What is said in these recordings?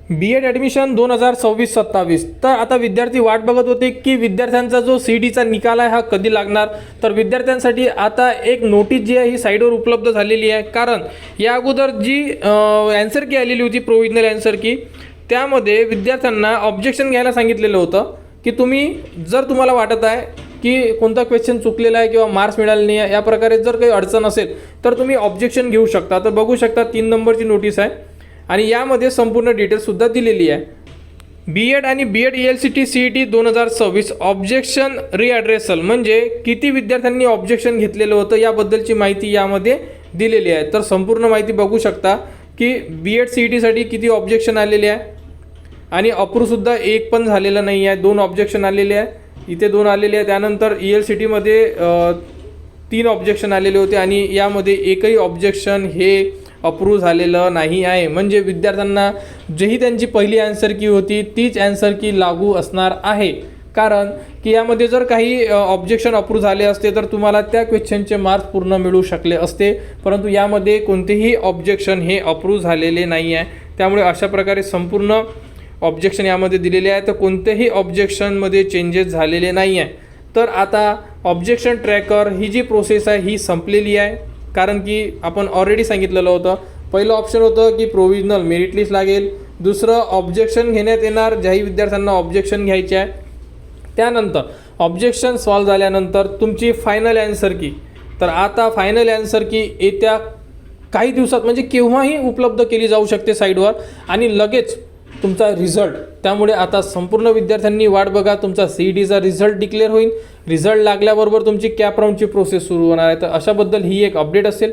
B Ed admission 2026-27. तर आता विद्यार्थी वाट बघत होते की विद्यार्थ्यांचा जो CETचा निकाल आहे हा कधी लागणार. तर विद्यार्थ्यांसाठी आता एक नोटीस जी आहे ही साईडवर उपलब्ध झालेली आहे. कारण या अगोदर जी ॲन्सर की आलेली होती, प्रोव्हिजनल ॲन्सर की, त्यामध्ये विद्यार्थ्यांना ऑब्जेक्शन घ्यायला सांगितलेलं होतं की तुम्ही जर तुम्हाला वाटत आहे की कोणता क्वेश्चन चुकलेला आहे किंवा मार्क्स मिळाले नाही आहे, या प्रकारे जर काही अडचण असेल तर तुम्ही ऑब्जेक्शन घेऊ शकता. तर बघू शकता 3 नंबरची नोटीस आहे आणि यामध्ये संपूर्ण डिटेल्ससुद्धा दिलेली आहे. B.Ed आणि B.Ed ELCT CET 2026 ऑब्जेक्शन रिॲड्रेसल म्हणजे किती विद्यार्थ्यांनी ऑब्जेक्शन घेतलेलं होतं याबद्दलची माहिती यामध्ये दिलेली आहे. तर संपूर्ण माहिती बघू शकता की B.Ed CETसाठी किती ऑब्जेक्शन आलेले आहे आणि अप्रूव्हसुद्धा एक पण झालेलं नाही आहे. 2 ऑब्जेक्शन आलेले आहे, इथे 2 आलेले आहे. त्यानंतर ELCTमध्ये 3 ऑब्जेक्शन आलेले होते आणि यामध्ये एकही ऑब्जेक्शन हे अप्रूव्ह झालेलं नाही आहे. म्हणजे विद्यार्थ्यांना जेही त्यांची पहिली ॲन्सर की होती तीच ॲन्सर की लागू असणार आहे. कारण की यामध्ये जर काही ऑब्जेक्शन अप्रूव्ह झाले असते तर तुम्हाला त्या क्वेश्चनचे मार्क्स पूर्ण मिळू शकले असते, परंतु यामध्ये कोणतेही ऑब्जेक्शन हे अप्रूव्ह झालेले नाही आहे. त्यामुळे अशा प्रकारे संपूर्ण ऑब्जेक्शन यामध्ये दिलेले आहे. तर कोणत्याही ऑब्जेक्शनमध्ये चेंजेस झालेले नाही आहे. तर आता ऑब्जेक्शन ट्रॅकर ही जी प्रोसेस आहे ही संपलेली आहे. कारण की आपण ऑलरेडी सांगितलेलं होतं, पहिलं ऑप्शन होतं की प्रोव्हिजनल मेरिट लिस्ट लागेल, दुसरं ऑब्जेक्शन घेण्यात येणार ज्याही विद्यार्थ्यांना ऑब्जेक्शन घ्यायचे आहे, त्यानंतर ऑब्जेक्शन सॉल्व झाल्यानंतर तुमची फायनल ॲन्सर की. तर आता फायनल ॲन्सर की येत्या काही दिवसात म्हणजे केव्हाही उपलब्ध केली जाऊ शकते साईडवर आणि लगेच तुमचा रिझल्ट. त्यामुळे आता संपूर्ण विद्यार्थ्यांनी वाट बघा, तुमचा CETचा रिझल्ट डिक्लेअर होईल. रिझल्ट लागल्याबरोबर तुमची कॅप राऊंडची प्रोसेस सुरू होणार आहे. तर अशाबद्दल ही एक अपडेट असेल.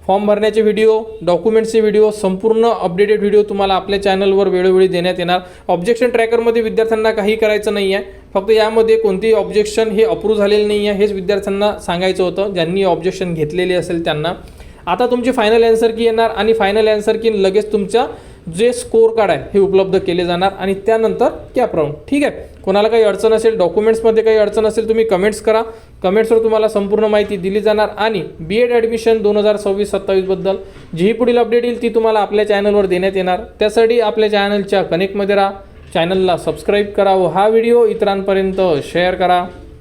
फॉर्म भरण्याचे व्हिडिओ, डॉक्युमेंट्सचे व्हिडिओ, संपूर्ण अपडेटेड व्हिडिओ तुम्हाला आपल्या चॅनलवर वेळोवेळी देण्यात येणार. ऑब्जेक्शन ट्रॅकरमध्ये विद्यार्थ्यांना काही करायचं नाही आहे. फक्त यामध्ये कोणतेही ऑब्जेक्शन हे अप्रूव्ह झालेले नाही आहे हेच विद्यार्थ्यांना सांगायचं होतं, ज्यांनी ऑब्जेक्शन घेतलेले असेल त्यांना. आता तुमची फायनल ॲन्सर की येणार आणि फायनल ॲन्सर की लगेच तुमच्या जे स्कोर कार्ड आहे हे उपलब्ध केले जाणार आणि त्यानंतर कॅप राऊंड. ठीक आहे. कोणाला काही अडचण असेल, डॉक्युमेंट्समध्ये काही अडचण असेल, तुम्ही कमेंट्स करा. कमेंट्सवर तुम्हाला संपूर्ण माहिती दिली जाणार आणि B.Ed ॲडमिशन 2026-27 बद्दल जी पुढील अपडेट येईल ती तुम्हाला आपल्या चॅनलवर देण्यात येणार. त्यासाठी आपल्या चॅनलच्या कनेक्टमध्ये राहा, चॅनलला सबस्क्राईब करा व हा व्हिडिओ इतरांपर्यंत शेअर करा.